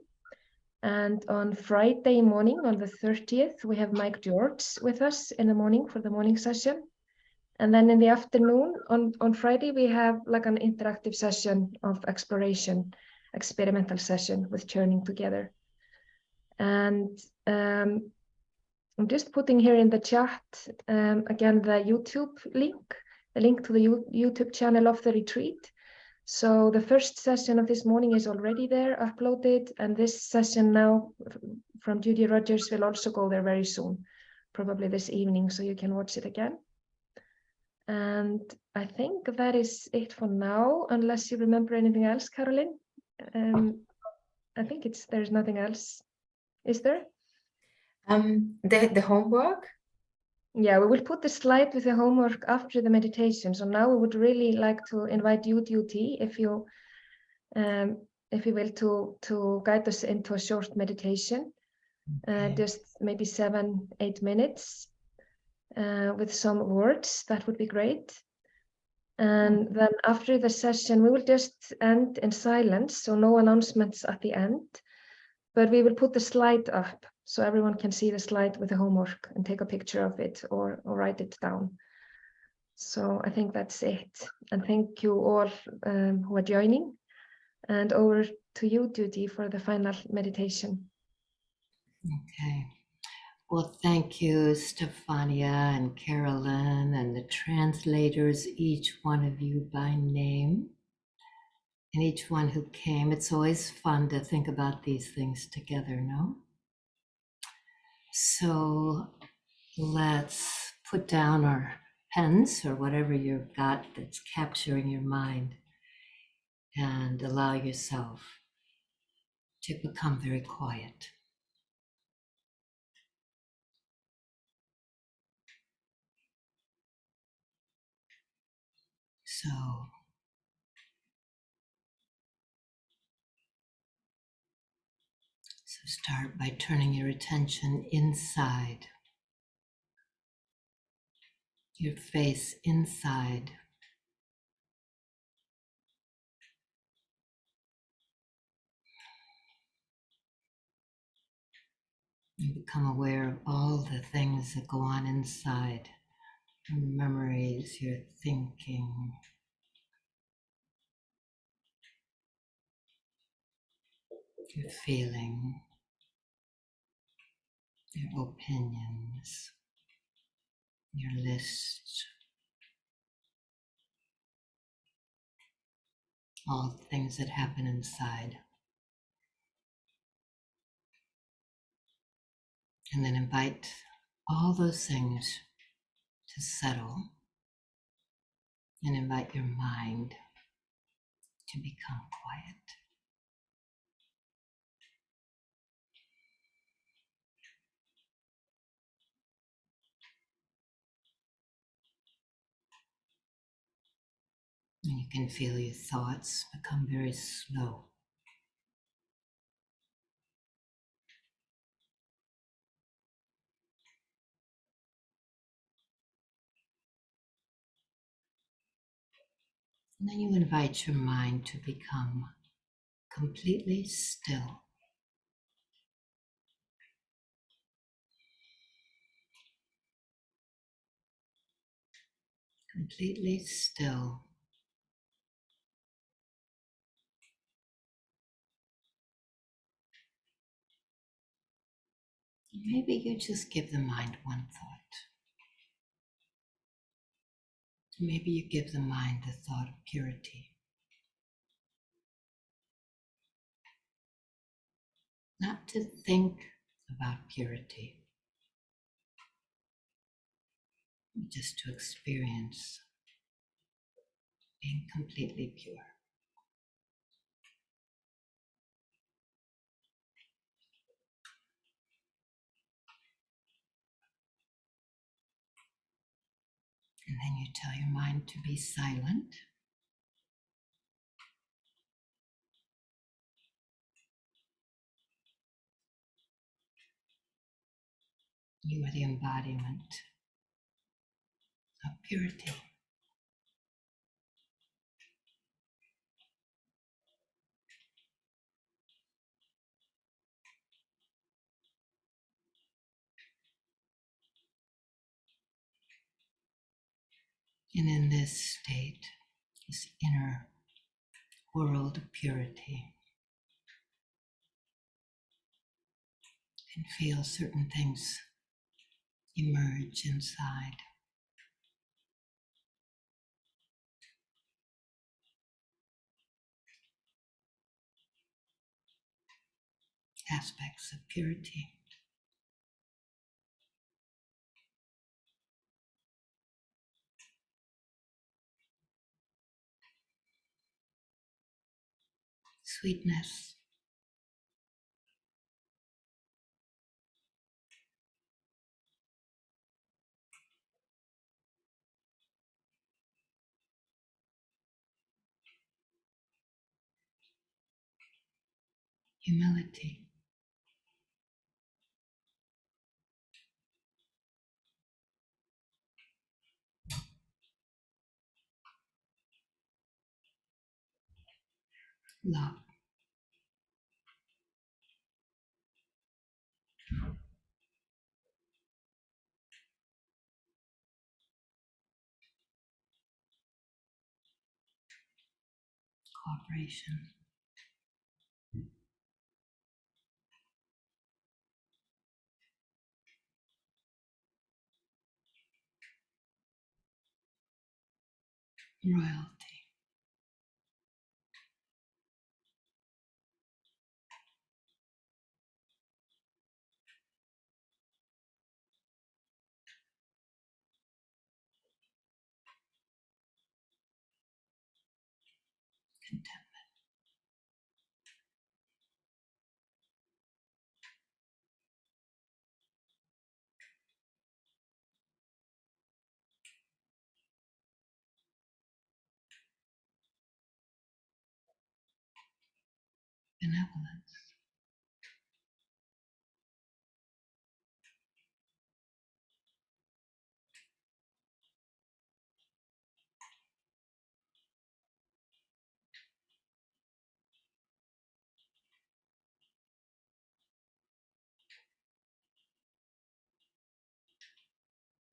And on Friday morning, on the 30th, we have Mike George with us in the morning for the morning session. And then in the afternoon, on Friday, we have like an interactive session of exploration, experimental session with Churning together. And I'm just putting here in the chat, again, the YouTube link, the link to the YouTube channel of the retreat. So the first session of this morning is already there, uploaded, and this session now from Judy Rudgers will also go there very soon, probably this evening, so you can watch it again. And I think that is it for now, unless you remember anything else, Caroline. I think there's nothing else. Is there? The homework? Yeah, we will put the slide with the homework after the meditation. So now we would really like to invite you, Judy, if you will, to guide us into a short meditation, Okay. just maybe 7-8 minutes with some words. That would be great. And then after the session, we will just end in silence, so no announcements at the end, but we will put the slide up so everyone can see the slide with the homework and take a picture of it or write it down. So I think that's it. And thank you all who are joining. And over to you, Judy, for the final meditation. Okay. Well, thank you, Stefania and Carolyn and the translators, each one of you by name, and each one who came. It's always fun to think about these things together, no? So let's put down our pens or whatever you've got that's capturing your mind and allow yourself to become very quiet. So start by turning your attention inside, your face inside. And become aware of all the things that go on inside, your memories, your thinking, your feeling, your opinions, your list, all the things that happen inside. And then invite all those things to settle and invite your mind to become quiet. And you can feel your thoughts become very slow. And then you invite your mind to become completely still. Completely still. Maybe you just give the mind one thought. Maybe you give the mind the thought of purity. Not to think about purity, but just to experience being completely pure. And then you tell your mind to be silent. You are the embodiment of purity. And in this state, this inner world of purity, you can feel certain things emerge inside. Aspects of purity. sweetness, humility, love, cooperation, royalty, contentment, benevolence,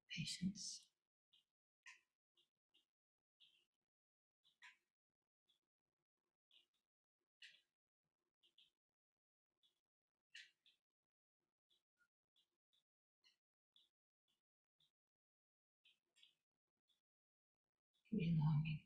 patience, belonging,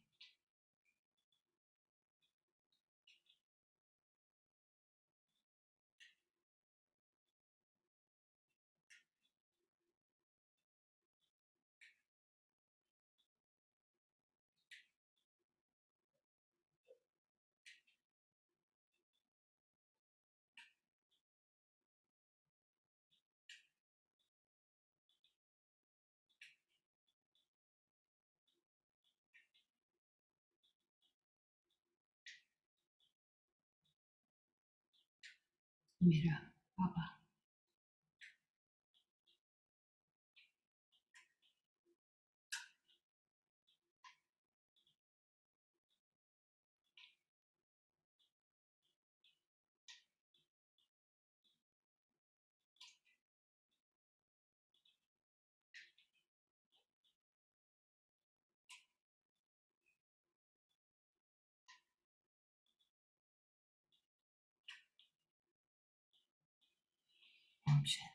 mira, Baba, Om Shanti.